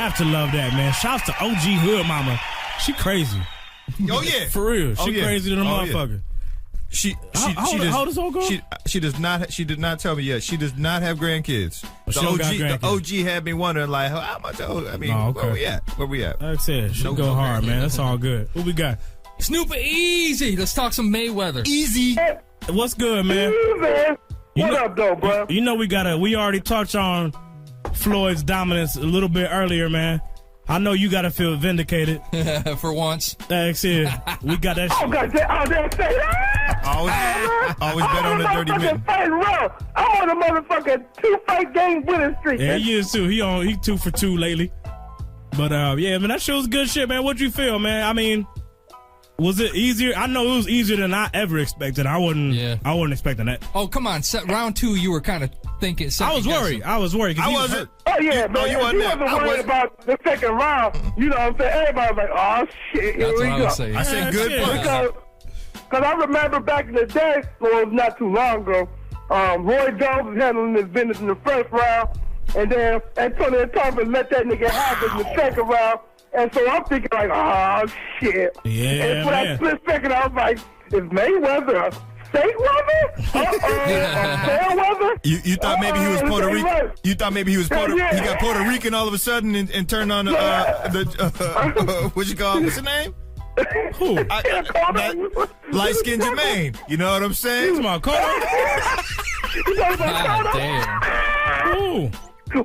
have to love that, man. Shouts to OG Hood Mama. She crazy. Oh yeah, for real. She crazy than a motherfucker. Yeah. She how does all go? She does not. She did not tell me yet. She does not have grandkids. The OG had me wondering like how much. I mean, where we at? Where we at? Like I said, she go hard, man. That's all good. What we got? Snoop Easy. Let's talk some Mayweather. Easy. What's good, man? What up, though, bro? You know we already touched on Floyd's dominance a little bit earlier, man. I know you gotta feel vindicated. For once. Thanks, yeah. We got that shit. Oh, God, I didn't say that. Always bet on the dirty minute. I'm on a motherfucking 2-fight game winning streak. Yeah, he is too. He 2 for 2 lately. But yeah, man, that shit was good shit, man. What'd you feel, man? I mean, was it easier? I know it was easier than I ever expected. I wasn't expecting that. Oh, come on. Round 2, you were kind of thinking. I was worried. I wasn't. Oh, yeah, man. You wasn't worried about the second round. You know what I'm saying? Everybody was like, oh, shit, here we go. That's what I was saying. I said good. Because I remember back in the day, well, it was not too long ago, Roy Jones was handling his business in the first round, and then Antonio Thomas let that nigga have it in the second round. And so I'm thinking like, oh, shit. Yeah, and for that split second, I was like, is Mayweather a fake weather? Fair weather? You thought maybe he was Puerto Rican? You thought maybe he was Puerto Rican? He got Puerto Rican all of a sudden and turned on what you call, what's his name? Who? Light-skinned Jermaine. You know what I'm saying? Come on, Carter. God damn. Who?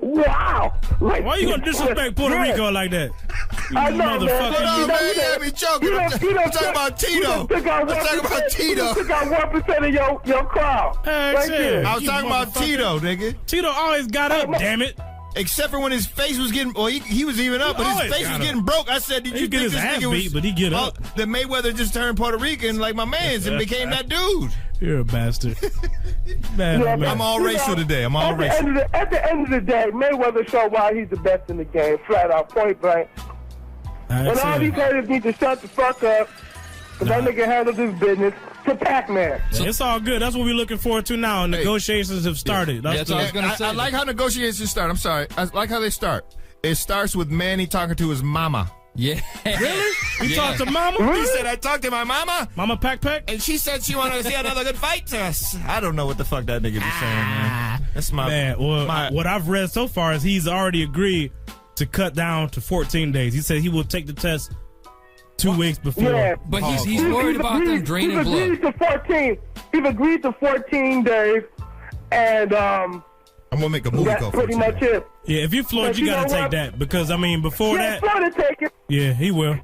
Wow. Like, why you gonna disrespect Puerto Rico like that? I know, man. Yeah, me joking. I'm talking about Tito. I'm talking about Tito. You took out 1% of your crowd. Right there. I was talking about Tito, nigga. Tito always got up, damn it. Except for when his face was getting, well, he was even up, but his face was getting broke. I said, did you think this nigga was, but he get up. The Mayweather just turned Puerto Rican like my man's and became that dude. You're a bastard. Man. I'm all racial today. I'm all racial. At the end of the day, Mayweather showed why he's the best in the game, flat out, point blank. And all these haters need to shut the fuck up, because that nigga handles his business to Pac-Man. It's all good. That's what we're looking forward to now. Negotiations have started. That's what I was going to say. I like how negotiations start. I'm sorry. I like how they start. It starts with Manny talking to his mama. Yeah. Really? You talked to mama? He said, I talked to my mama. Mama Pac? And she said she wanted to see another good fight to us. I don't know what the fuck that nigga be saying, man. That's my... Man, well, what I've read so far is he's already agreed to cut down to 14 days. He said he will take the test 2 weeks before. Yeah. But he's worried about them draining blood. He's agreed to 14 days, and I'm gonna make a movie that's called pretty much it. Yeah, if you're Floyd, you gotta take that, because I mean, before that, Floyd to take it. Yeah, he will.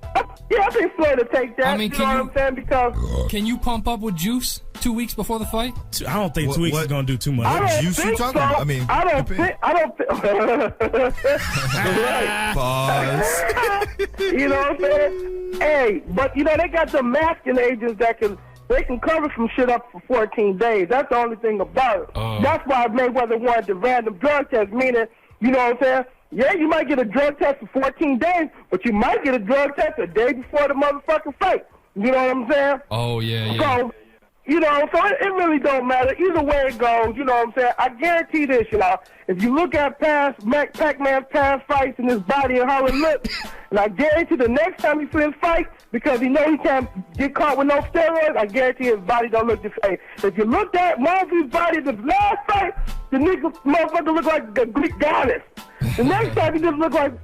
Yeah, I think Floyd to take that. I mean, you know what I'm saying? Because can you pump up with juice 2 weeks before the fight? I don't think 2 weeks is gonna do too much. I juice you talking about? I mean, I don't think. Pause. You know what I'm saying? Hey, but you know they got the masking agents that can cover some shit up for 14 days. That's the only thing about it. That's why Mayweather wanted the random drug test, meaning, you know what I'm saying? Yeah, you might get a drug test for 14 days, but you might get a drug test a day before the motherfucking fight. You know what I'm saying? Oh, yeah. So, you know, so it really don't matter. Either way it goes, you know what I'm saying? I guarantee this, you know. If you look at Pac-Man's past fights in his body and how it looks, and I guarantee the next time he fights fight, because he know he can't get caught with no steroids, I guarantee his body don't look the same. If you looked at Murphy's body the last fight, the motherfucker looked like a Greek goddess. The next time he just looked like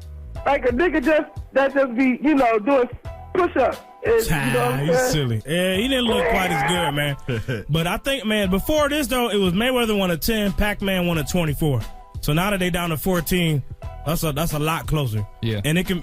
a nigga that just be, you know, doing push-ups. He's silly. Yeah, he didn't look quite as good, man. But I think, man, before this, though, it was Mayweather won at 10, Pac-Man won at 24. So now that they down to 14, that's a lot closer. Yeah. And it is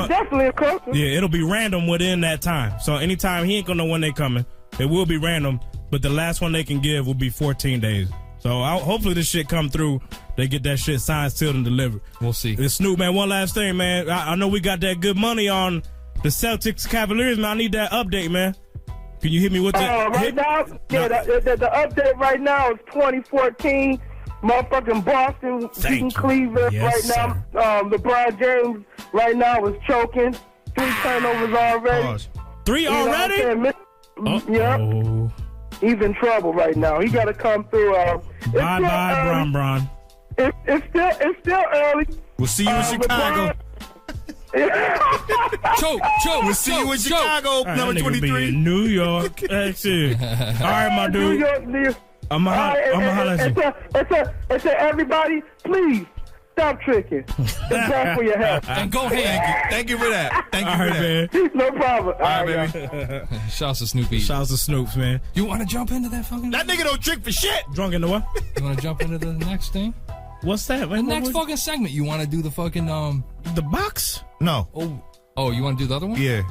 definitely closer. Yeah, it'll be random within that time. So anytime, he ain't gonna know when they coming. It will be random, but the last one they can give will be 14 days. So hopefully this shit come through. They get that shit signed, sealed, and delivered. We'll see. And Snoop, man, one last thing, man. I know we got that good money on the Celtics Cavaliers, man. I need that update, man. Can you hit me with that? Right now, the update right now is 2014. Motherfucking Boston beating Cleveland right now. LeBron James right now is choking. 3 turnovers already. Pause. 3 already? Yep. He's in trouble right now. He got to come through. Bye, Bron. It's still early. We'll see you in Chicago. Choke. We'll see you in Chicago, Right, number that nigga be 23. in New York. That's it. All right, my New dude. York, New York. I'm gonna And to everybody, please stop tricking. It's bad for your health. And go ahead. Thank you for that. Thank you All for right, that. man. No problem. All right, baby. Shouts to Snoopy. Shouts to Snoops, man. You want to jump into that fucking? That nigga don't trick for shit. Drunk in the what? You want to jump into the next thing? What's that? The next fucking segment. You want to do the fucking the box? No. Oh, you want to do the other one? Yeah.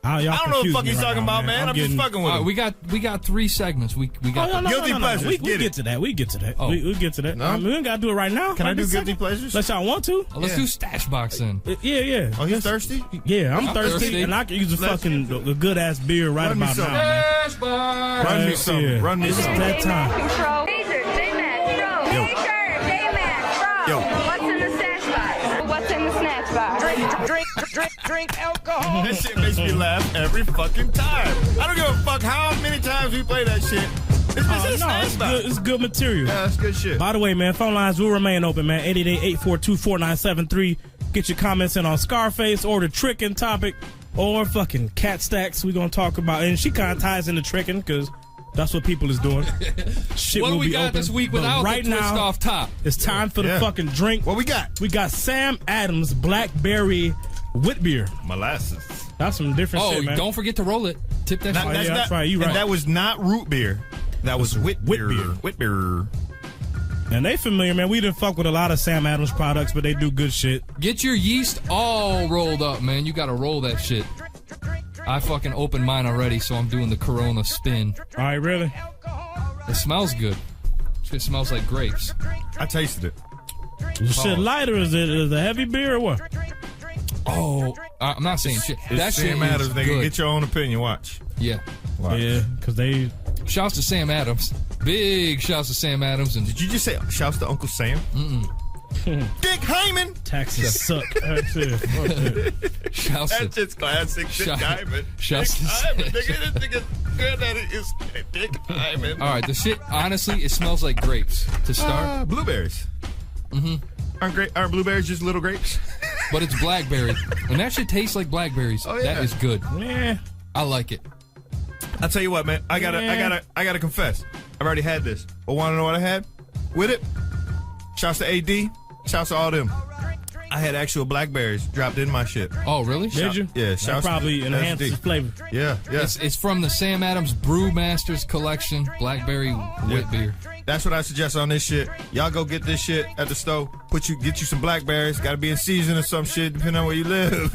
I don't know what the fuck he's talking about, man. I'm just fucking with him. We got 3 segments. We got Guilty pleasures. We get to that. We get to that. Oh. We get to that. No? I mean, we don't gotta do it right now. Can I do guilty second? pleasures? Unless y'all want to. Let's do Stash Box then. Yeah. Oh, he's thirsty? Yeah, I'm thirsty, thirsty. and I can use a good ass beer right Run me about now, some. man. Stash Box. Run me some. Yeah. Run me It's some. that time. Phro. Jmack, Phro. Yo. Jmack, Phro. Yo. What's in the snatch box? What's in the snatch box? Drink alcohol. That shit makes me laugh every fucking time. I don't give a fuck how many times we play that shit. It's good material. Yeah, that's good shit. By the way, man, phone lines will remain open, man. 888-842-4973. Get your comments in on Scarface or the tricking topic or fucking cat stacks we gonna talk about. And she kind of ties into tricking because that's what people is doing. Shit What will we be got open. this week But without right the twist now, off top? it's time for the fucking drink. What we got? We got Sam Adams Blackberry Wit Beer. Molasses. That's some different shit, man. Don't forget to roll it. Tip that shit. yeah, that's right. You right. And that was not root beer. That was wit beer. Wit beer. And they familiar, man. We didn't fuck with a lot of Sam Adams products, but they do good shit. Get your yeast all rolled up, man. You got to roll that shit. I fucking opened mine already, so I'm doing the Corona spin. All right, really? It smells good. Shit smells like grapes. I tasted it. Shit lighter, is it a heavy beer or what? Oh, I'm not saying shit. It's That shit Sam Adams, is nigga. good. Get your own opinion. Watch. Yeah. Watch. Yeah, because they... Shouts to Sam Adams. Big shouts to Sam Adams. And Did you just say shouts to Uncle Sam? Dick Hyman. Taxes suck. That's it. Fuck it. shouts That's to just classic Dick Shout- Hyman. shouts Dick to- Hyman. Nigga, this nigga's granddaddy is Dick Hyman. All right, the shit, honestly, it smells like grapes to start, Blueberries. Aren't blueberries just little grapes? but it's blackberry. And that shit tastes like blackberries. Oh, yeah. That is good. Yeah. I like it. I'll tell you what, man. I gotta confess. I've already had this. But want to know what I had with it? Shouts to AD. Shouts to all them. I had actual blackberries dropped in my shit. Oh, really? Did you? Yeah, That shouts probably to enhances the SD. flavor. Yeah. It's from the Sam Adams Brewmasters collection, blackberry wit beer. That's what I suggest on this shit. Y'all go get this shit at the store. Get you some blackberries. Got to be in season or some shit, depending on where you live.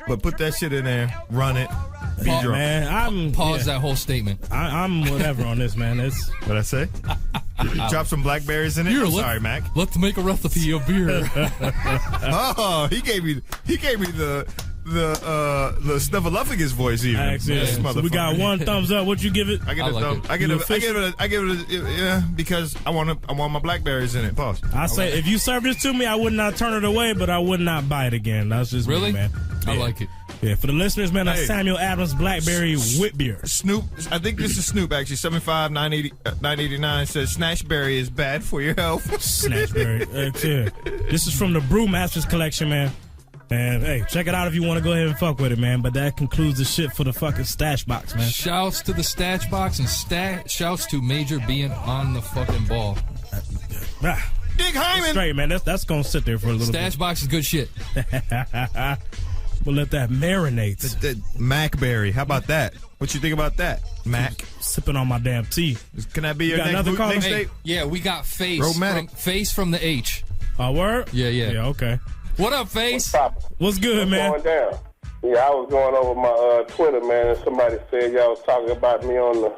But put that shit in there. Run it. Be drunk. Man, Pause that whole statement. I'm whatever on this, man. It's What'd I say? Drop some blackberries in it. I'm sorry, Mac. Let's make a recipe of beer. Oh, he gave me the Snuffleupagus voice here. actually. So we got one thumbs up. What you give it? I give I it a like thumb. it. I give it yeah, because I want my blackberries in it. Pause. I say if you serve this to me, I would not turn it away, but I would not buy it again. That's just Really? me, man. I Yeah. like it. Yeah, for the listeners, man, that's Hey. Samuel Adams Blackberry Wit Beer. Snoop, I think this is Snoop actually. 75989 says Snatchberry is bad for your health. Snatchberry. Yeah. This is from the Brewmasters collection, man. And hey, check it out if you want to go ahead and fuck with it, man. But that concludes the shit for the fucking stash box, man. Shouts to the Stash Box and shouts to Major being on the fucking ball. Ah, Dick Hyman. straight, man. That's gonna sit there for a little Stash Box is good shit. bit. We'll let that marinate. The Macberry. How about that? What you think about that, Mac? Sipping on my damn tea. Can that be your got next another caller? next Hey, date? yeah, we got Face. Romantic. Face from the H. Word? Yeah. Yeah, okay. What up, Face? What's good, man? Going down. Yeah, I was going over my Twitter, man, and somebody said y'all was talking about me on the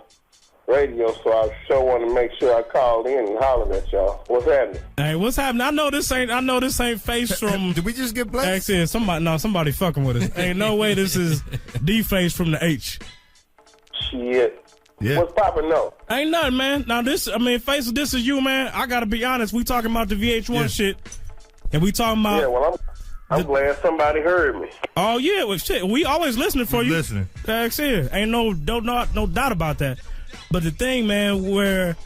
radio, so I sure want to make sure I called in and hollered at y'all. What's happening? Hey, what's happening? I know this ain't Face from Did we just get blessed? X. Somebody fucking with us. Ain't no way this is D Face from the H. Shit. Yeah. What's poppin' though? Ain't nothing, man. Now Face, this is you, man. I gotta be honest. We talking about the VH1 shit, and we talking about. Yeah, well, I'm glad somebody heard me. Oh yeah, well shit. We always listening for you. Listening. That's it. Ain't no doubt about that. But the thing, man, where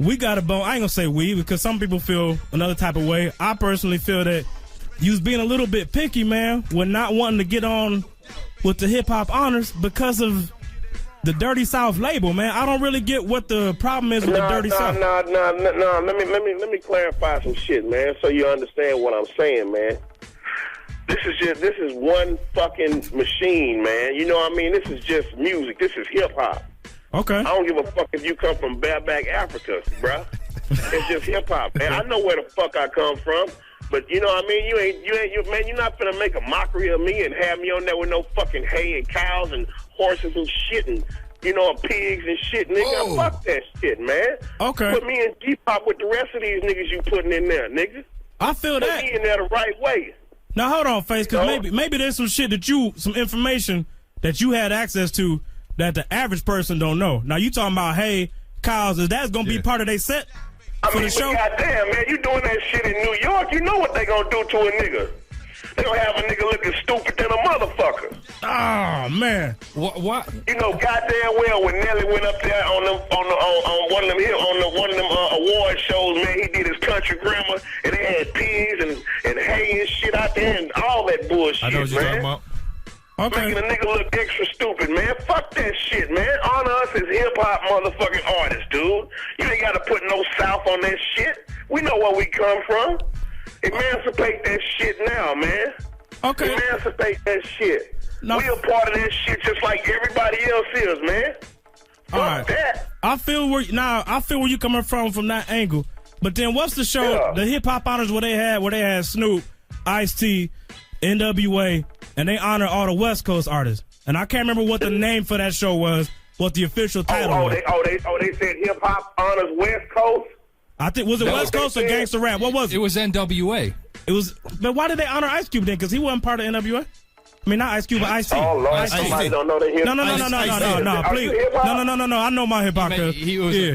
we got a bone, I ain't gonna say we, because some people feel another type of way. I personally feel that you was being a little bit picky, man, with not wanting to get on with the hip hop honors because of the Dirty South label, man. I don't really get what the problem is with the Dirty South. No. Let me clarify some shit, man, so you understand what I'm saying, man. This is one fucking machine, man. You know what I mean? This is just music. This is hip hop. Okay. I don't give a fuck if you come from bareback Africa, bruh. It's just hip hop, man. I know where the fuck I come from, but you know what I mean? Man, you're not finna make a mockery of me and have me on there with no fucking hay and cows and horses and shit and, you know, pigs and shit, nigga. Oh. Fuck that shit, man. Okay. Put me in G-pop with the rest of these niggas you putting in there, nigga. I feel Put that. me in there the right way. Now hold on, Face, because No. maybe there's some shit some information that you had access to that the average person don't know. Now you talking about, hey, cows, is that gonna be part of their set for the show? Goddamn, man, you doing that shit in New York, you know what they gonna do to a nigga. They gonna have a nigga looking stupid than a motherfucker. Oh man. What? You know goddamn well when Nelly went up there on one of them award shows, man, he did his country grammar and they had pigs and hay and shit out there and all that bullshit, I know what you're talking man. about. Okay. Making a nigga look extra stupid, man. Fuck that shit, man. Honor us as hip-hop motherfucking artists, dude. You ain't gotta put no South on that shit. We know where we come from. Emancipate that shit now, man. Okay. Emancipate that shit. No. We a part of that shit just like everybody else is, man. All Fuck right. that. I feel where you coming from that angle. But then what's the show? Yeah. The hip hop honors where they had Snoop, Ice-T, NWA, and they honor all the West Coast artists. And I can't remember what the name for that show was, what the official title was. They said hip hop honors West Coast. I think was it West Coast or Gangsta Rap? What was it? It was NWA. It was. But why did they honor Ice Cube then? Because he wasn't part of NWA. I mean, not Ice Cube, but Ice-T. Oh Lord, Ice-T. somebody don't know the hip. No, please. Are you hip-hop? No. I know my hip hop. He was- Yeah.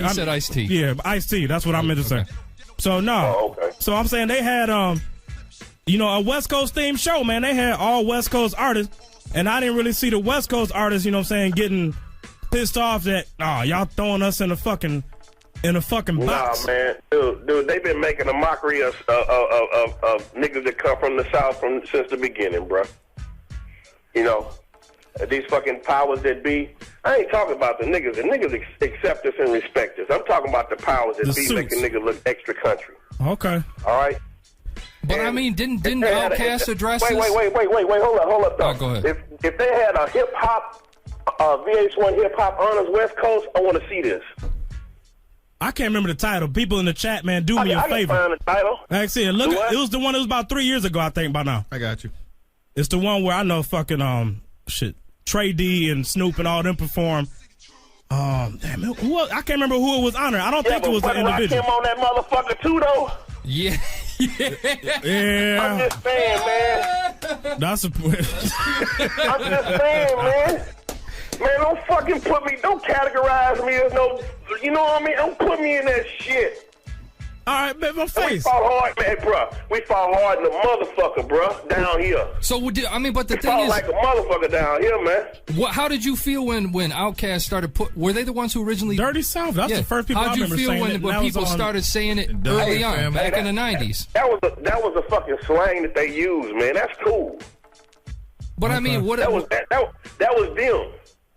He said Ice-T. Yeah, Ice-T. That's what I meant to say. So no. Oh, okay. So I'm saying they had a West Coast themed show, man. They had all West Coast artists, and I didn't really see the West Coast artists, you know what I'm saying, getting pissed off that y'all throwing us in a fucking box. Nah, man, dude, they've been making a mockery of niggas that come from the South since the beginning, bro. You know, these fucking powers that be. I ain't talking about the niggas. The niggas accept us and respect us. I'm talking about the powers that The be suits. making niggas look extra country. Okay. All right. But And I mean, didn't if they had Outkast address this? Wait, hold up, though. Oh, go ahead. If they had a hip hop, VH1 hip hop honors West Coast, I want to see this. I can't remember the title. People in the chat, man, do me a I can favor. find the title. Like I said, look, Do what? it was the one that was about 3 years ago, I think, by now. I got you. It's the one where I know fucking Trey D and Snoop and all them perform. Damn, I can't remember who it was honored. I don't think it was an individual. I came on that motherfucker too, though. Yeah. I'm Yeah, just saying, man. that's a. I'm just saying, man. Man, don't categorize me as no, you know what I mean? Don't put me in that shit. All right, man, my We face. fought hard, man, bruh. We fought hard in the motherfucker, bruh, down here. So but the We thing fought is, like a motherfucker down here, man. how did you feel when Outkast started were they the ones who originally Dirty South. That's the first people I How'd you remember feel saying when, it. and when that was people on- started saying it Dirty early on, Family. back in the 90s? That was a fucking slang that they used, man. That's cool. But I mean, what? That was them.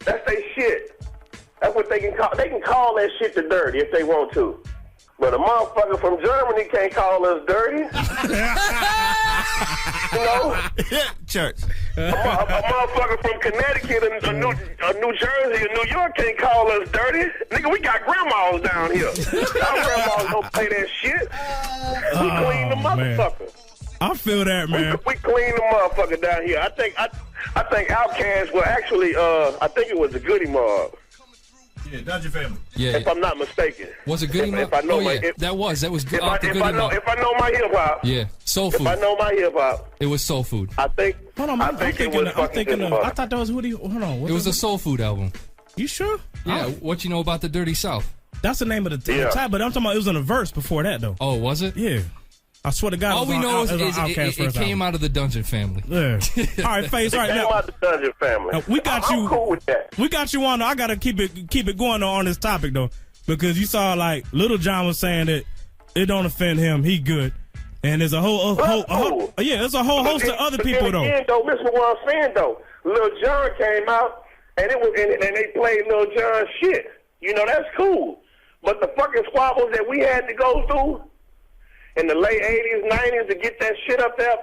That's their shit. That's what they can call. They can call that shit the dirty if they want to. But a motherfucker from Germany can't call us dirty. You know? Church. A motherfucker from Connecticut and New Jersey and New York can't call us dirty. Nigga, we got grandmas down here. Our grandmas don't play that shit. We clean the motherfucker. I feel that, man. We clean the motherfucker down here. I think Outkast were actually, I think it was the Goody Mob. Yeah, Dungeon Family. Yeah. If I'm not mistaken. Was it Goody Mob? If I know Oh, my, yeah. if, That was if off the Goody Mob. if I know my hip hop. Yeah, Soul If Food. I know my hip hop, It was Soul Food. I think. Hold on, I I'm think thinking. it was fucking Goody Mob. I thought that was Woody. Hold on. It was a Soul Food album. You sure? Yeah. What you know about the Dirty South? That's the name of the Yeah. type, but I'm talking about it was in a verse before that though. Oh, was it? Yeah, I swear to God. All we know is it it came out of the Dungeon Family. Yeah. All right, Face. Right Came now, out the Dungeon Family. we got I'm you. cool with that. We got you on. I gotta keep it going on this topic though, because you saw like Little John was saying that it don't offend him. He good. And there's there's a whole host of other people though. Again, though, listen to what I'm saying though. Lil Jon came out and they played Lil Jon's shit. You know, that's cool. But the fucking squabbles that we had to go through in the late 80s, 90s to get that shit up there,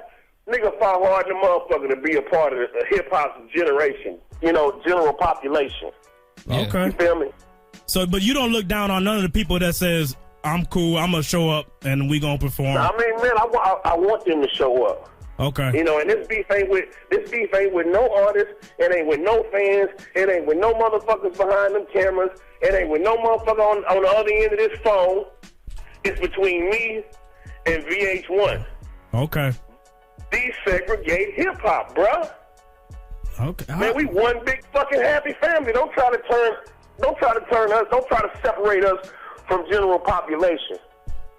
nigga fought hard in the motherfucker to be a part of the hip-hop generation. You know, general population. Yeah. Okay. You feel me? So, but you don't look down on none of the people that says, I'm cool, I'm going to show up, and we going to perform. I mean, man, I want them to show up. Okay. You know, and this beef ain't with no artists. It ain't with no fans. It ain't with no motherfuckers behind them cameras. It ain't with no motherfucker on the other end of this phone. It's between me and VH1. Okay. Desegregate hip-hop, bruh. Okay. Man, we one big fucking happy family. Don't try to turn us. Don't try to separate us from general population.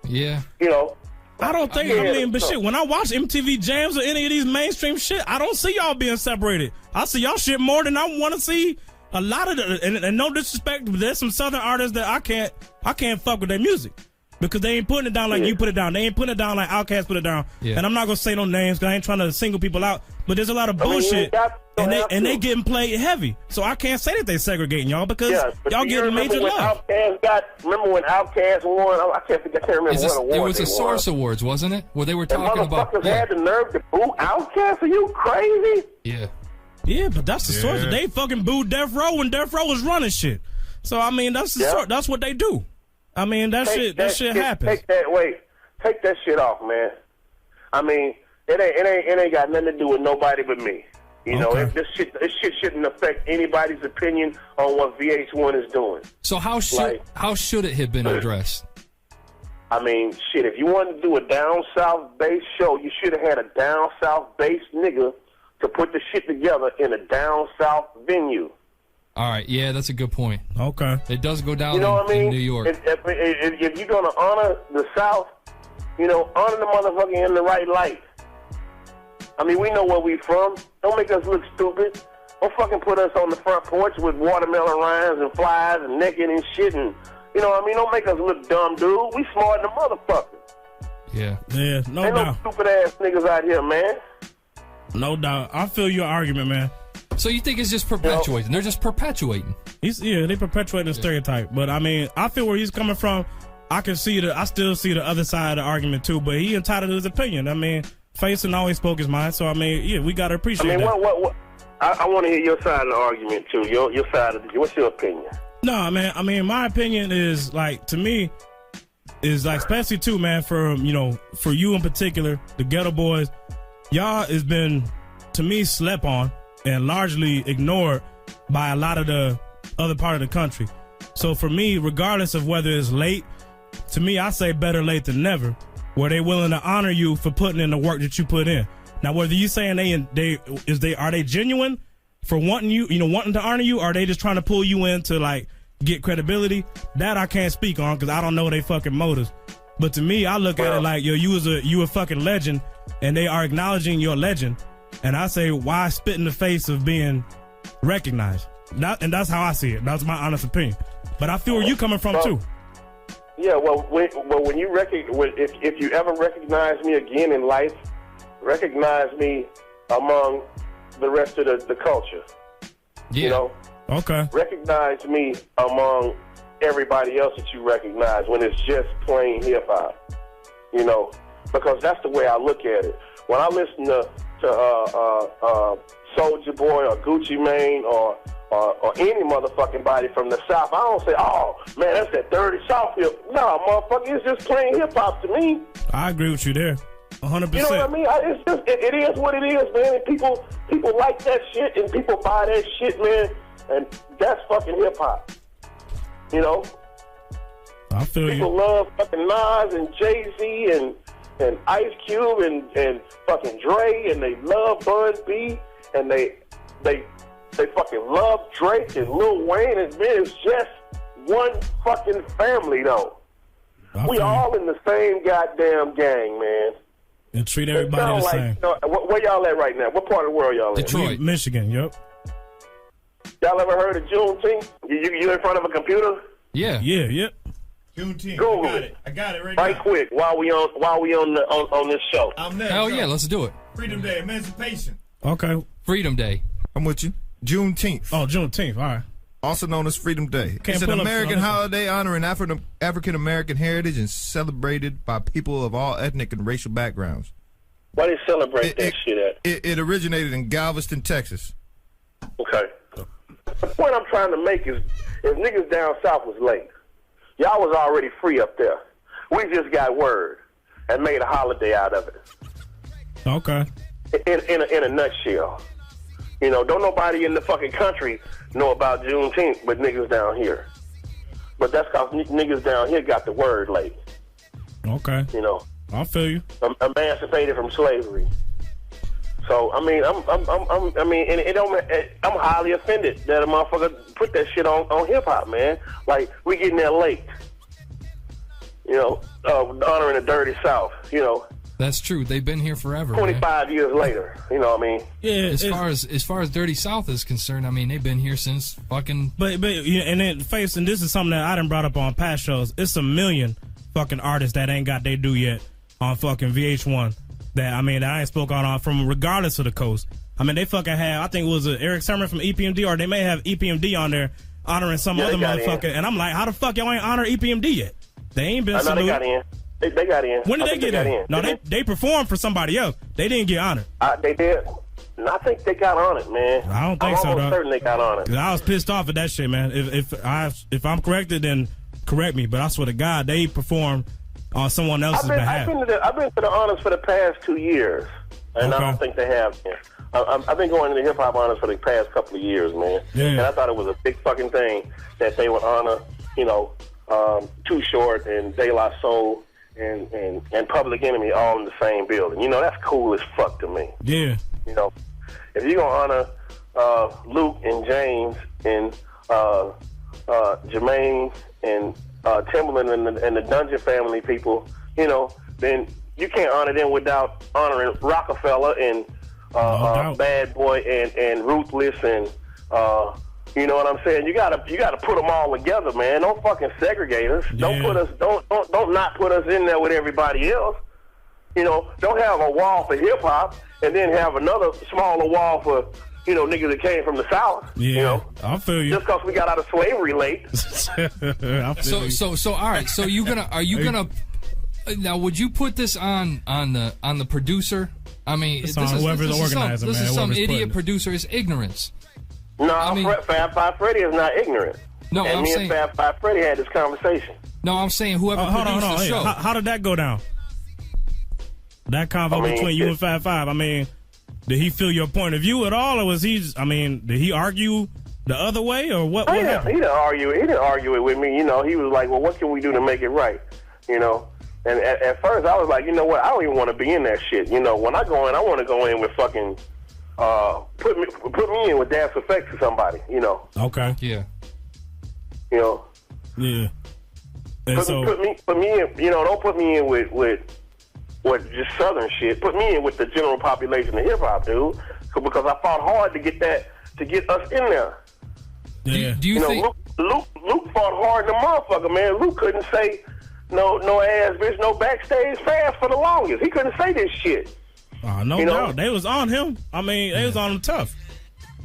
Yeah. You know. I don't think, but shit, when I watch MTV Jams or any of these mainstream shit, I don't see y'all being separated. I see y'all shit more than I want to see a lot of and no disrespect, but there's some Southern artists that I can't fuck with their music. Because they ain't putting it down like you put it down. They ain't putting it down like Outkast put it down. Yeah. And I'm not going to say no names because I ain't trying to single people out. But there's a lot of bullshit. And they getting played heavy. So I can't say that they segregating y'all because y'all getting major love. Remember when Outkast won? I can't remember what award it was the Source Awards, wasn't it? Where they were talking about... motherfuckers had the nerve to boo Outkast? Are you crazy? Yeah. Yeah, but that's the source. They fucking booed Death Row when Death Row was running shit. So, I mean, that's the source. That's what they do. I mean, that shit happens. Take that shit off, man. I mean, it ain't got nothing to do with nobody but me. You know, this shit shouldn't affect anybody's opinion on what VH1 is doing. So how should it have been addressed? I mean, shit, if you wanted to do a down south based show, you should have had a down south based nigga to put the shit together in a down south venue. All right, yeah, that's a good point. Okay. It does go down in New York. If you're going to honor the South, you know, honor the motherfucker in the right light. I mean, we know where we from. Don't make us look stupid. Don't fucking put us on the front porch with watermelon rinds and flies and naked and shit. And, you know what I mean? Don't make us look dumb, dude. We smart than a motherfucker. Yeah, no Ain't doubt. no stupid-ass niggas out here, man. No doubt. I feel your argument, man. So you think it's just perpetuating? They're just perpetuating. They perpetuate the stereotype. But I mean, I feel where he's coming from. I still see the other side of the argument too. But he entitled to his opinion. I mean, Faison always spoke his mind. So I mean, we gotta appreciate that. What? I want to hear your side of the argument too. Your side of what's your opinion? No, man. I mean, my opinion is like, to me, is like, especially too, man, for you in particular, the Ghetto Boys, y'all has been, to me, slept on and largely ignored by a lot of the other part of the country. So for me, regardless of whether it's late, to me, I say better late than never, where they willing to honor you for putting in the work that you put in. Now, whether you saying are they genuine for wanting wanting to honor you, or are they just trying to pull you in to like get credibility? That I can't speak on because I don't know they fucking motives. But to me, I look at it like, you a fucking legend, and they are acknowledging your legend. And I say, why spit in the face of being recognized? And that's how I see it. That's my honest opinion. But I feel where you coming from too. Yeah, when you if you ever recognize me again in life, recognize me among the rest of the culture. Yeah. You know? Okay. Recognize me among everybody else that you recognize when it's just plain hip hop. You know, because that's the way I look at it. When I listen to Soulja Boy or Gucci Mane or any motherfucking body from the South, I don't say, oh man, that's that dirty South hip. No, motherfucker, it's just plain hip hop to me. I agree with you there, 100%. You know what I mean? It is what it is, man. And people like that shit, and people buy that shit, man. And that's fucking hip hop. You know. I feel people love fucking Nas and Jay-Z and Ice Cube and fucking Dre, and they love Bun B, and they fucking love Drake and Lil Wayne, and man, it's just one fucking family, though. We all in the same goddamn gang, man. And treat everybody the same. You know, where y'all at right now? What part of the world y'all in? Detroit. Michigan, yep. Y'all ever heard of Juneteenth? You in front of a computer? Yeah. Yeah, yep. Juneteenth. Google I got it right now. Right quick, while we on this show. I'm next. Hell yeah, let's do it. Freedom Day, Emancipation. Okay. Freedom Day. I'm with you. Juneteenth. Oh, Juneteenth. All right. Also known as Freedom Day. Can't It's an pull up American on this holiday honoring African American heritage and celebrated by people of all ethnic and racial backgrounds. Why they celebrate that shit at? It originated in Galveston, Texas. Okay. The point I'm trying to make is, if niggas down south was late, y'all was already free up there. We just got word and made a holiday out of it. Okay. In a nutshell. You know, don't nobody in the fucking country know about Juneteenth but niggas down here. But that's because niggas down here got the word late. Okay. You know. I feel you. Emancipated from slavery. So I mean, I'm highly offended that a motherfucker put that shit on hip hop, man. Like, we getting there late. You know, honoring the dirty South. You know. That's true. They've been here forever. 25 years later. You know what I mean? Yeah. As far as Dirty South is concerned, I mean, they've been here since fucking. But yeah, and then and this is something that I done brought up on past shows. It's a million fucking artists that ain't got their due yet on fucking VH1. That I ain't spoke on from regardless of the coast. I mean, they fucking have. I think it was Eric Sermon from EPMD, or they may have EPMD on there honoring some other motherfucker. And I'm like, how the fuck y'all ain't honor EPMD yet? They ain't been. I know they got in. They got in. When did they get in? No, they performed for somebody else. They didn't get honored. They did. And I think they got on it, man. I don't think so, I'm though. almost certain they got on it. 'Cause I was pissed off at that shit, man. If I'm corrected, then correct me. But I swear to God, they performed on someone else's behalf. I've been to the honors for the past 2 years, and Okay. I don't think they have. I've been going to the hip hop honors for the past couple of years, man. Yeah. And I thought it was a big fucking thing that they would honor, you know, Too Short and De La Soul and Public Enemy all in the same building. You know, that's cool as fuck to me. Yeah. You know, if you're gonna honor Luke and James and Jermaine and Timbaland and the Dungeon Family people, you know, then you can't honor them without honoring Rockefeller and Bad Boy and Ruthless and you know what I'm saying? You gotta put them all together, man. Don't fucking segregate us. Yeah. Don't not put us in there with everybody else. You know, don't have a wall for hip hop and then have another smaller wall for, you know, niggas that came from the South. Yeah. You know, I feel you. just because we got out of slavery late. I feel you. So all right. So are you gonna now? Would you put this on the producer? I mean, It's on whoever's the organizer, this man, is some whoever's putting idiot it. producer. It's ignorance. No, I mean- Fab Five Freddy is not ignorant. No, and I'm me saying. and Fab Five Freddy had this conversation. No, I'm saying whoever Hold produced on. the Hey, show. how did that go down? That convo between you and Fab Five. I mean, did he feel your point of view at all, or was he? I mean, did he argue the other way, or what? He What happened? didn't argue it with me. You know, he was like, "Well, what can we do to make it right?" You know. And at first, I was like, you know what? I don't even want to be in that shit. You know, when I go in, I want to go in with fucking put me in with Dance Effects or somebody. You know. Okay. Yeah. You know. Yeah. And Put me in. You know, don't put me in with just Southern shit. Put me in with the general population of hip hop, dude. Because I fought hard to get us in there. Yeah. Do you You think? know, Luke fought hard in the motherfucker, man. Luke couldn't say no ass bitch, no backstage fast for the longest. He couldn't say this shit. No You know? doubt. They was on him. I mean, they was on him tough.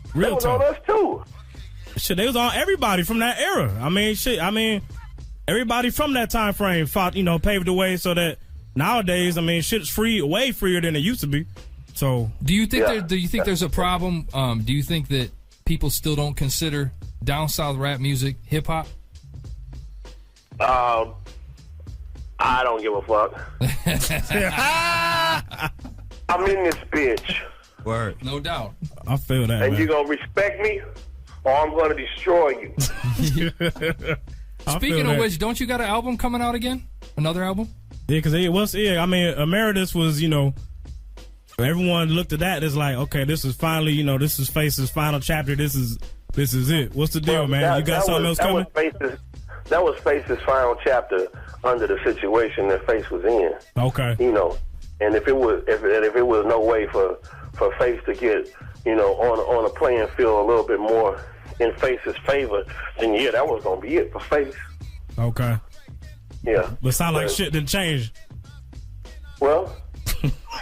That Real was tough. on us too. Shit, they was on everybody from that era. I mean, everybody from that time frame fought, paved the way so that nowadays, shit's free, way freer than it used to be. So, Do you think there's a problem? Do you think that people still don't consider down south rap music hip hop? I don't give a fuck. I'm in this bitch, Word. No doubt. I feel that, and man. you gonna respect me, or I'm gonna destroy you. I Speaking feel of that. which, don't you got an album coming out again? Another album? Yeah, because Emeritus was, everyone looked at that as like, okay, this is finally, this is Face's final chapter. This is it. What's the deal, Well, man? You got something else coming? That was Face's final chapter under the situation that Face was in. Okay. And if it was no way for Face to get on a playing field a little bit more in Face's favor, then yeah, that was gonna be it for Face. Okay. Yeah. But sound like shit didn't change. Well,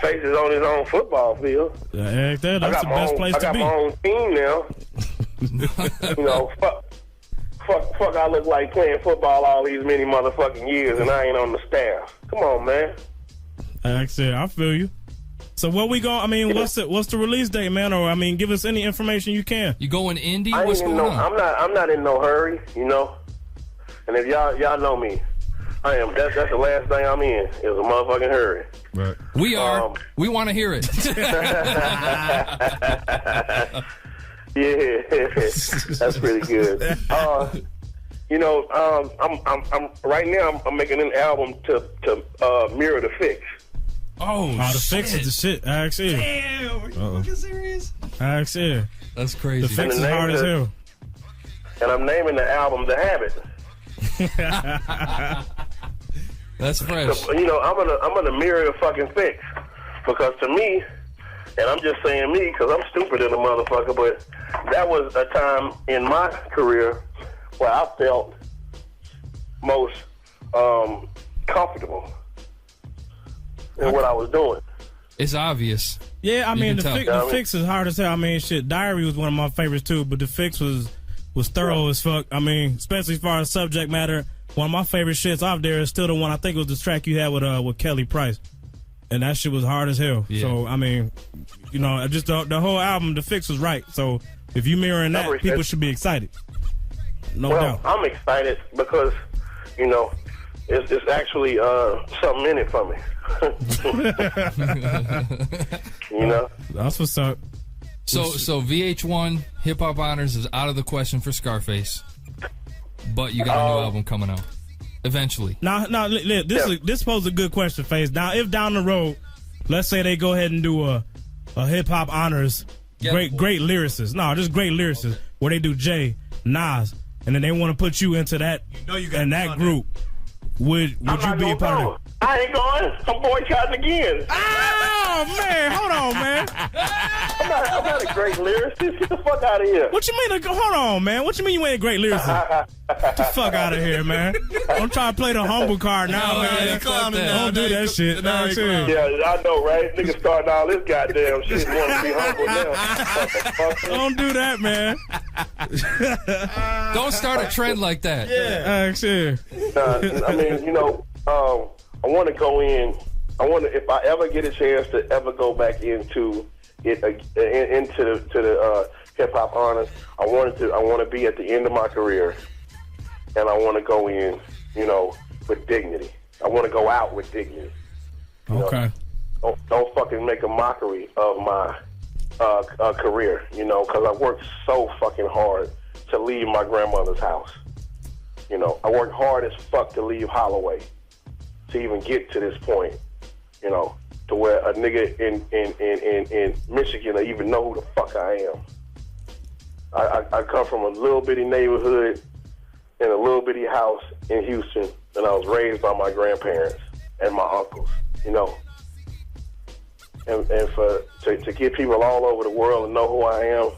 Face is on his own football field. That's the best place to be. I got my own team now. You know, fuck, I look like playing football all these many motherfucking years, and I ain't on the staff. Come on, man. Like I said, I feel you. So what we going? I mean, what's the release date, man? Or I mean, give us any information you can. You going indie? What's going on? I'm not in no hurry, you know. And if y'all know me, I am. That's the last thing I'm in is a motherfucking hurry. Right. We are. We want to hear it. Yeah, that's pretty good. You know, I'm right now. I'm making an album to mirror the Fix. Oh, the Fix is the shit. I actually. Damn, are you fucking serious? I actually. That's crazy. The Fix is hard as hell. And I'm naming the album The Habit. That's fresh. So, you know, I'm gonna mirror the fucking Fix because to me, and I'm just saying me because I'm stupid as a motherfucker, but that was a time in my career where I felt most comfortable in what I was doing. It's obvious. Yeah, I mean, the fix is hard as hell. I mean, shit, Diary was one of my favorites too, but the Fix was thorough as fuck. I mean, especially as far as subject matter. One of my favorite shits off there is still the one I think was the track you had with Kelly Price. And that shit was hard as hell. Yeah. So, I mean, you know, just the whole album, the Fix was right. So, if you mirroring that, people should be excited. No doubt. I'm excited because, you know, it's actually something in it for me. You know? That's what's up. So VH1 Hip Hop Honors is out of the question for Scarface. But you got a new album coming out. Eventually. Now, this poses a good question, Face. Now, if down the road, let's say they go ahead and do a Hip Hop Honors, great lyricists. No, just great lyricists, where they do Jay, Nas, and then they want to put you into that that group. Would you be a part of it? I ain't going. I'm boycotting again. Oh, man. Hold on, man. I'm not a great lyricist. Get the fuck out of here. What you mean? Hold on, man. What you mean you ain't a great lyricist? Get the fuck out of here, man. Don't try to play the humble card now, man. Don't do that shit. Yeah, I know, right? Niggas starting all this goddamn shit and want to be humble now. Don't do that, man. Don't start a trend like that. Yeah. Actually. I mean, you know, I want to go in. If I ever get a chance to ever go back into it, into the Hip Hop Honors, I want to be at the end of my career, and I want to go in, you know, with dignity. I want to go out with dignity. Okay. Don't fucking make a mockery of my career, you know, because I worked so fucking hard to leave my grandmother's house. You know, I worked hard as fuck to leave Holloway to even get to this point, you know, to where a nigga in Michigan will even know who the fuck I am. I come from a little bitty neighborhood in a little bitty house in Houston, and I was raised by my grandparents and my uncles, you know. And to get people all over the world and know who I am,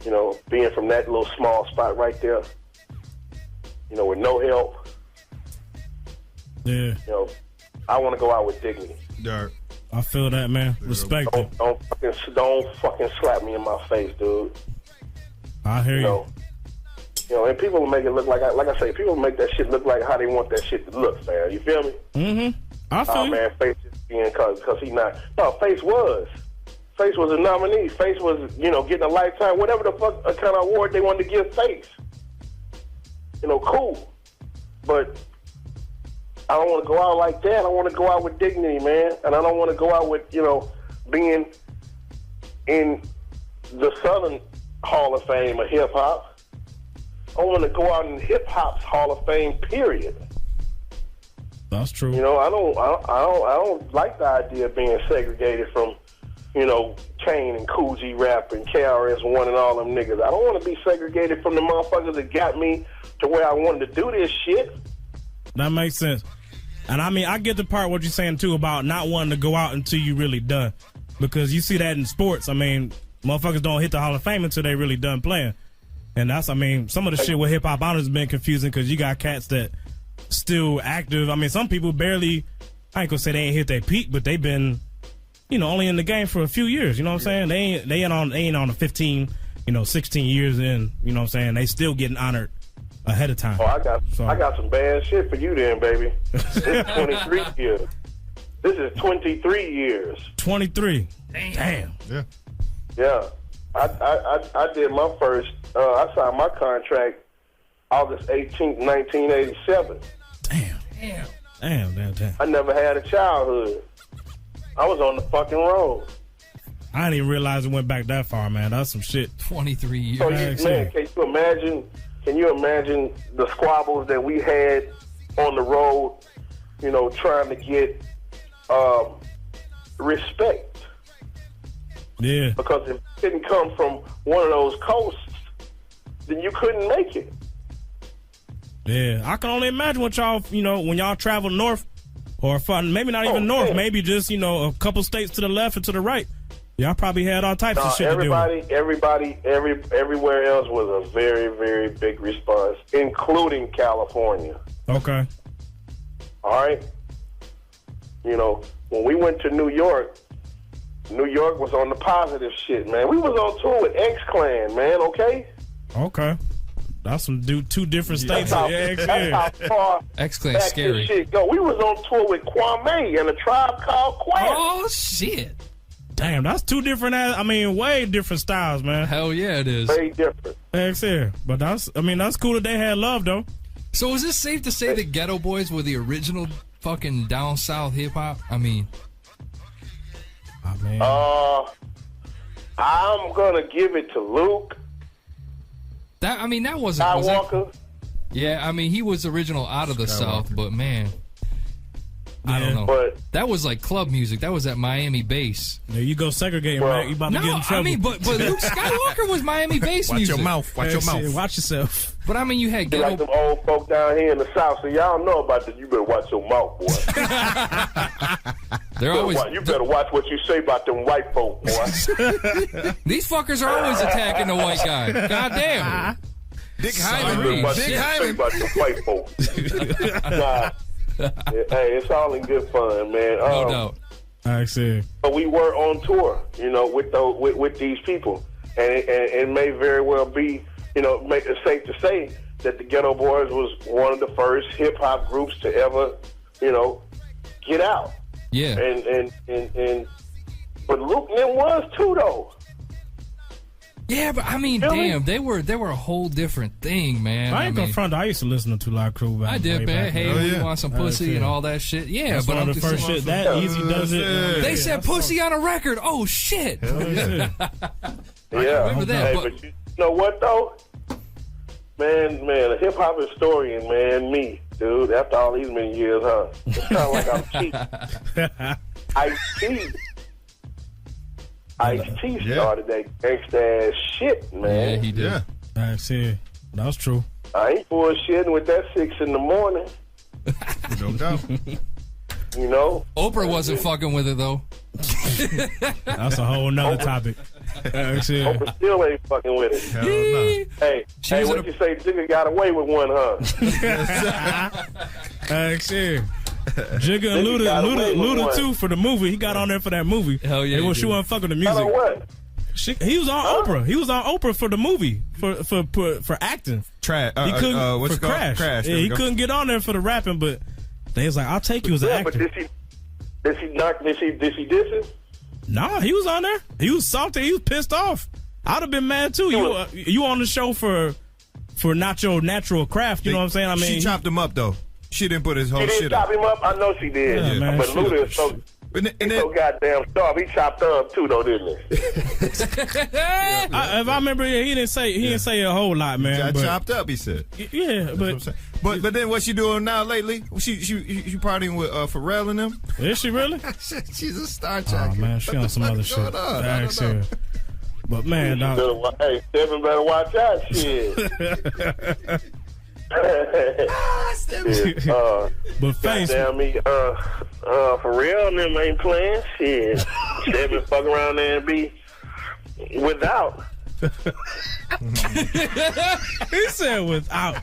you know, being from that little small spot right there, you know, with no help. Yeah. You know, I want to go out with dignity. Dirt. I feel that, man. Respect it. Don't fucking slap me in my face, dude. I hear you. You know, and people make it look like I say, people make that shit look like how they want that shit to look, man. You feel me? Mm-hmm. I feel you. Man, Face is being because he not. No, Face was a nominee. Face was, you know, getting a lifetime, whatever the fuck kind of award they wanted to give Face. You know, cool. But I don't want to go out like that. I want to go out with dignity, man. And I don't want to go out with, you know, being in the Southern Hall of Fame of hip hop. I want to go out in hip hop's Hall of Fame, period. That's true. You know, I don't like the idea of being segregated from, you know, Kane and Cool G Rap and KRS-One and all them niggas. I don't want to be segregated from the motherfuckers that got me to where I wanted to do this shit. That makes sense. And I mean, I get the part what you're saying too about not wanting to go out until you really done. Because you see that in sports. I mean, motherfuckers don't hit the Hall of Fame until they really done playing. And that's, I mean, some of the shit with Hip Hop Honors has been confusing because you got cats that still active. I mean, some people barely, I ain't gonna say they ain't hit their peak, but they've been, only in the game for a few years. You know what I'm saying? They ain't on the 15, 16 years in. You know what I'm saying? They still getting honored ahead of time. Oh, I got some bad shit for you then, baby. This is 23 years. This is 23 years. 23. Damn. Yeah. Yeah. I did my first, I signed my contract August 18th, 1987. Damn. I never had a childhood. I was on the fucking road. I didn't even realize it went back that far, man. That's some shit. 23 years. So, man, can you imagine the squabbles that we had on the road, trying to get respect? Yeah. Because if it didn't come from one of those coasts, then you couldn't make it. Yeah. I can only imagine what y'all, when y'all travel north or maybe not even north, maybe just, a couple states to the left and to the right. Y'all probably had all types of shit to do. Everywhere else was a very, very big response, including California. Okay. All right? When we went to New York was on the positive shit, man. We was on tour with X-Clan, man, okay? Okay. That's some two different states. That's how far X-Clan back scary. this shit go. We was on tour with Kwame and a Tribe Called Quest. Oh, shit. Damn, that's two different, way different styles, man. Hell yeah, it is. Very different. Yeah. But that's cool that they had love, though. So is it safe to say that Ghetto Boys were the original fucking down south hip hop? I'm gonna give it to Luke. That wasn't Skywalker. Yeah, he was original out of the South, but man, I don't know. But that was like club music. That was at Miami bass. There you go, segregating, man. You about to get in trouble. But Luke Skywalker was Miami bass music. Watch your mouth. Watch yourself. But you had like them old folk down here in the South, so y'all know about this. You better watch your mouth, boy. You better watch what you say about them white folk, boy. These fuckers are always attacking the white guy. Goddamn. Dick Hyman. About the white folk. Hey, it's all in good fun, man. No doubt. I see. But we were on tour, with these people, and it may very well be, make it safe to say that the Ghetto Boys was one of the first hip hop groups to ever, get out. Yeah. But Luke and them was too, though. Yeah, but damn, they were a whole different thing, man. I ain't gonna front. I used to listen to Two Crew. I did, man. Hey, we want some pussy and all that shit. Yeah, that's but one of the first shit that Easy does it. They said pussy on a record. Oh shit. Yeah. Remember that? Hey, but you know what though? Man, a hip hop historian, man, me, dude. After all these many years, huh? It sounds like I'm cheap. Ice-T started that gangsta ass shit, man. Yeah, he did. Yeah. I see. That's true. I ain't bullshitting with that 6 in the morning. No doubt. Oprah wasn't fucking with it though. That's a whole nother topic. Oprah still ain't fucking with it. Hell no. Hey, what you say? Jigga got away with one, huh? Jigga and Luda too for the movie. He got on there for that movie. Hell yeah. She wasn't fucking the music. What? He was on Oprah. He was on Oprah for the movie for acting. He couldn't for Crash. Yeah, he couldn't get on there for the rapping, but they was like, "I'll take you as an actor." But did she diss him? Nah, he was on there. He was salty. He was pissed off. I'd have been mad too. You on the show for not your natural craft. You know what I'm saying? She chopped him up though. She didn't put his whole shit up. Chop him up? I know she did. Yeah, man, but Luda is so goddamn starved. He chopped her up too, though, didn't he? If I remember, he didn't say a whole lot, man. Got chopped up, he said. Yeah, but then what's she doing now lately? She partying with Pharrell and them? Is she really? She's a star tracker. Oh man, she on some other shit. But man, dog. Hey, Stephen better watch out, shit. But face, damn me, for real, them ain't playing shit. They been fuck around there and be without. He said without.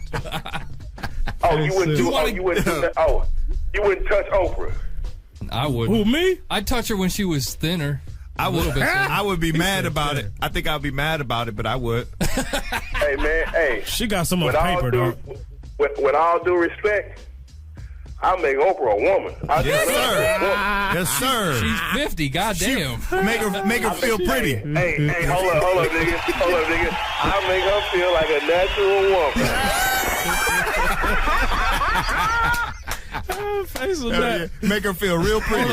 you wouldn't do that. Oh, you wouldn't touch Oprah. I would. Who, me? I'd touch her when she was thinner. I would be mad about it. I think I'd be mad about it, but I would. Hey, man, hey. She got so much paper, dog. With all due respect, I'll make Oprah a woman. Yes, sir. She's 50. Goddamn. Make her feel pretty. Hey, hold up, nigga. I'll make her feel like a natural woman. Face of that. Make her feel real pretty.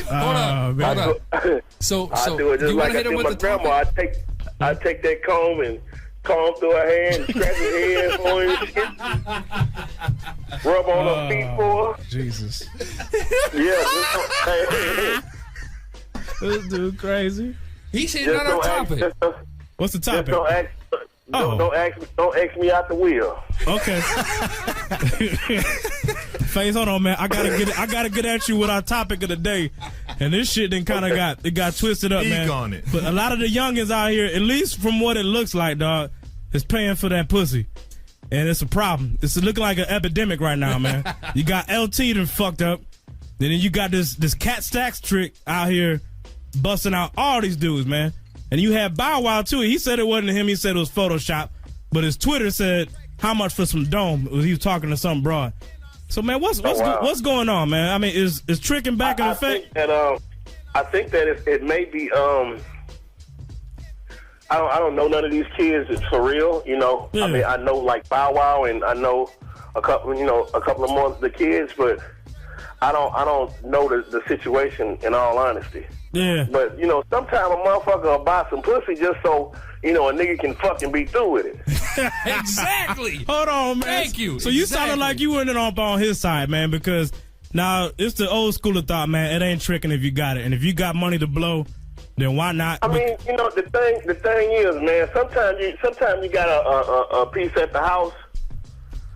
Hold on. So I do it just like I do my grandma. I take that comb and comb through her hair and scratch her head for her and shit. Rub on her feet for her. Jesus. Yeah. This dude crazy. He's hitting on our topic. What's the topic? Don't ask me out the wheel. Okay. Face, hold on, man. I gotta get at you with our topic of the day. And this shit then kind of got twisted up, man. On it. But a lot of the youngins out here, at least from what it looks like, dog, is paying for that pussy. And it's a problem. It's looking like an epidemic right now, man. You got LT done fucked up. And then you got this cat stacks trick out here busting out all these dudes, man. And you had Bow Wow, too. He said it wasn't him. He said it was Photoshop. But his Twitter said, how much for some dome? He was talking to some broad. So, man, what's going on, man? I mean, is tricking back in effect? I think that it may be, I don't know none of these kids. It's for real, you know. Yeah. I mean, I know, like, Bow Wow, and I know a couple of more of the kids, but I don't know the situation, in all honesty. Yeah. But, you know, sometimes a motherfucker will buy some pussy just so, you know, a nigga can fucking be through with it. Exactly. Hold on, man. Thank you. So you sounded like you weren't on his side, man, because now it's the old school of thought, man. It ain't tricking if you got it. And if you got money to blow, then why not? I mean, you know, the thing is, man, sometimes you got a piece at the house,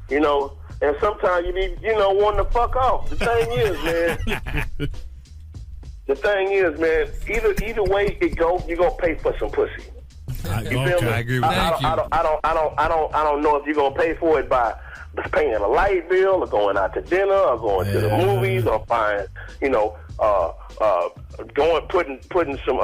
you know, and sometimes you need, you know, one to fuck off. The thing is, man, either way it goes, you're gonna pay for some pussy. I agree with that. I don't know if you're gonna pay for it by paying a light bill or going out to dinner or going to the movies or buying, you know, putting some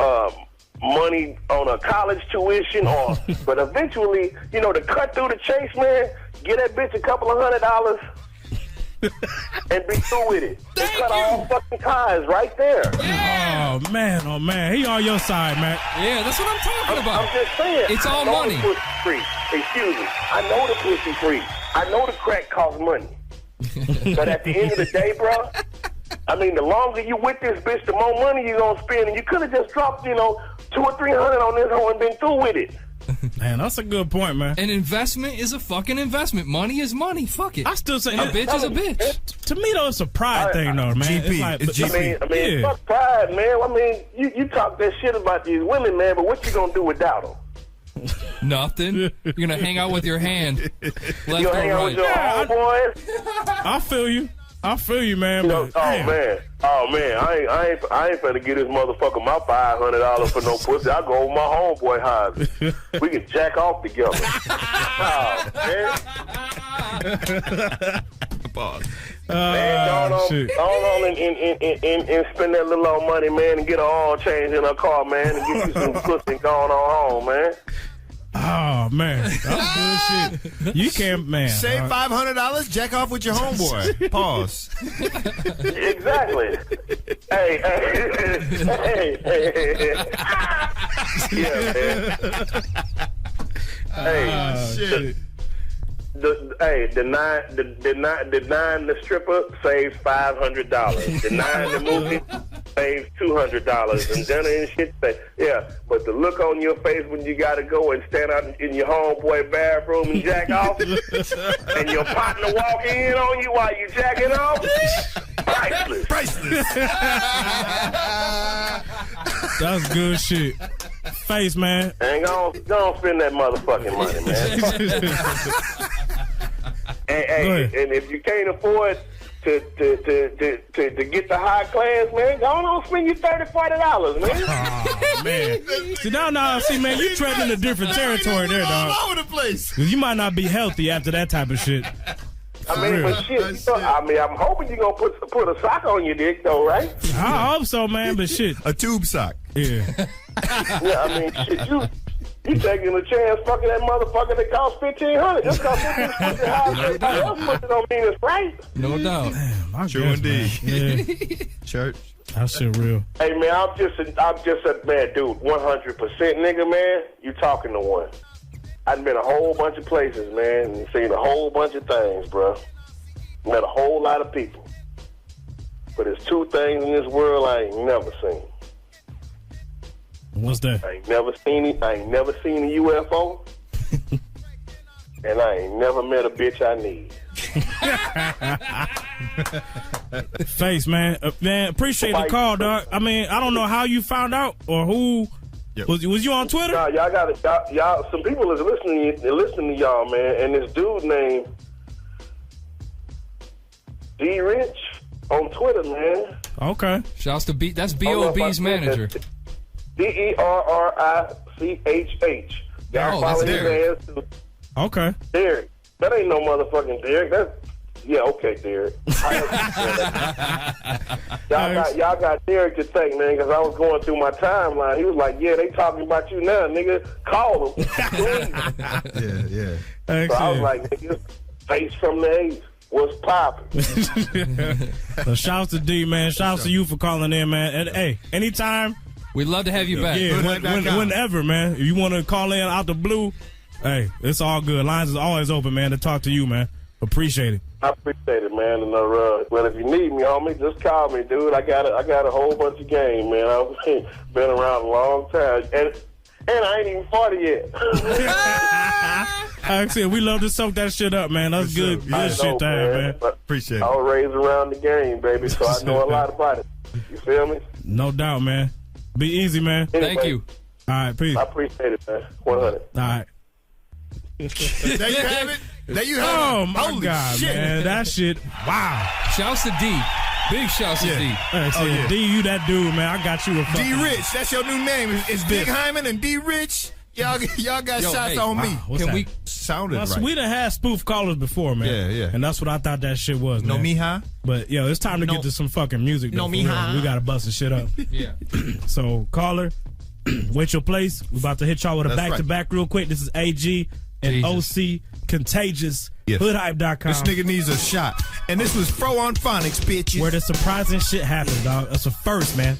money on a college tuition or, but eventually, you know, to cut through the chase, man, get that bitch a couple of $100 and be through with it. And cut all fucking ties right there. Yeah. Oh man, he on your side, man. Yeah, that's what I'm talking about. I'm just saying. It's all money. The pussy free. Excuse me. I know the pussy free. I know the crack costs money. But at the end of the day, bro, I mean, the longer you with this bitch, the more money you're gonna spend. And you could have just dropped, you know, $200 or $300 on this hoe and been through with it. Man, that's a good point, man. An investment is a fucking investment. Money is money. Fuck it. I still say a bitch is a bitch. To me, though, it's a pride thing, though, man. It's GP. I mean, fuck pride, man. I mean, you talk that shit about these women, man, but what you gonna do without them? Nothing. You're gonna hang out with your hand. Left you or hang out with your homeboys? I feel you, man. You know, oh man, I ain't finna give this motherfucker my $500 for no pussy. I go over my homeboy house. We can jack off together. Oh man. Man, go on and spend that little old money, man, and get her oil change in her car, man, and get you some pussy going on home, man. Oh man, that's bullshit. You can't, man. Save $500, jack off with your homeboy. Pause. Exactly. Hey. Yeah, man. Shit. Denying the stripper saves $500. Denying the movie saves $200 and dinner and shit. Yeah, but the look on your face when you gotta go and stand out in your homeboy bathroom and jack off, and your partner walk in on you while you jacking off, priceless. That's good shit. Face, man. And go spend that motherfucking money, man. And if you can't afford to get the high class, man, go on spend you $30-$40, man. Oh, man. See, see, man, you treading in a different territory there, dog. All over the place. You might not be healthy after that type of shit. I mean, but shit, I'm hoping you're going to put a sock on your dick, though, right? I hope so, man, but shit. A tube sock. Yeah. Yeah, I mean, shit, you taking a chance fucking that motherfucker that costs $1,500. Just because $1,500 else put it don't mean it's right. No doubt. Damn, True indeed. Yeah. Church. That shit real. Hey, man, I'm just a man, dude, 100% nigga, man, you talking to one. I've been a whole bunch of places, man, and seen a whole bunch of things, bro. Met a whole lot of people. But there's two things in this world I ain't never seen. What's that? I ain't never seen a UFO. And I ain't never met a bitch I need. Face, man. Man, appreciate the call, dog. I mean, I don't know how you found out or who. Yep. Was you on Twitter? Nah, y'all got it. Y'all, some people is listening to y'all, man. And this dude named D Rich on Twitter, man. Okay. Shouts to B. That's B.O.B.'s manager. DERRICHH. Y'all follow his ass too. Okay. Derek. That ain't no motherfucking Derek. Yeah, okay, Derek. Y'all got Derek to thank, man, because I was going through my timeline. He was like, yeah, they talking about you now, nigga. Call them. Yeah. So I was like, nigga, face from the A's. What's poppin'? So shouts to D, man. Shouts to you for calling in, man. And hey, anytime. We'd love to have you back. Yeah, whenever, man. If you want to call in out the blue, hey, it's all good. Lines is always open, man, to talk to you, man. Appreciate it. I appreciate it, man. And well, if you need me, homie, just call me, dude. I got a whole bunch of game, man. I've been around a long time, and I ain't even 40 yet. Like I said, we love to soak that shit up, man. That's good shit to have, man. Appreciate it. I was raised around the game, baby, so I know a lot about it. You feel me? No doubt, man. Be easy, man. Anyway, thank you. All right, peace. I appreciate it, man. 100. All right. There you have it. Oh, my Holy God, shit. man. That shit, wow. Shouts to D. Big shouts to D. Hey, D, you that dude, man. I got you a fucking... D Rich, that's your new name. It's Big Hyman and D Rich. Y'all got shots on me. Can we... Sounded right. We done had spoof callers before, man. Yeah. And that's what I thought that shit was, man. No mija? But, yo, it's time to get to some fucking music. No though, mija. We got to bust the shit up. Yeah. So, caller, wait your place. We're about to hit y'all with a back-to-back real quick. This is AG and OC Contagious. Yes. Hoodhype.com. This nigga needs a shot. And this was Phro on Phonics, bitches. Where the surprising shit happened, dog. That's a first, man.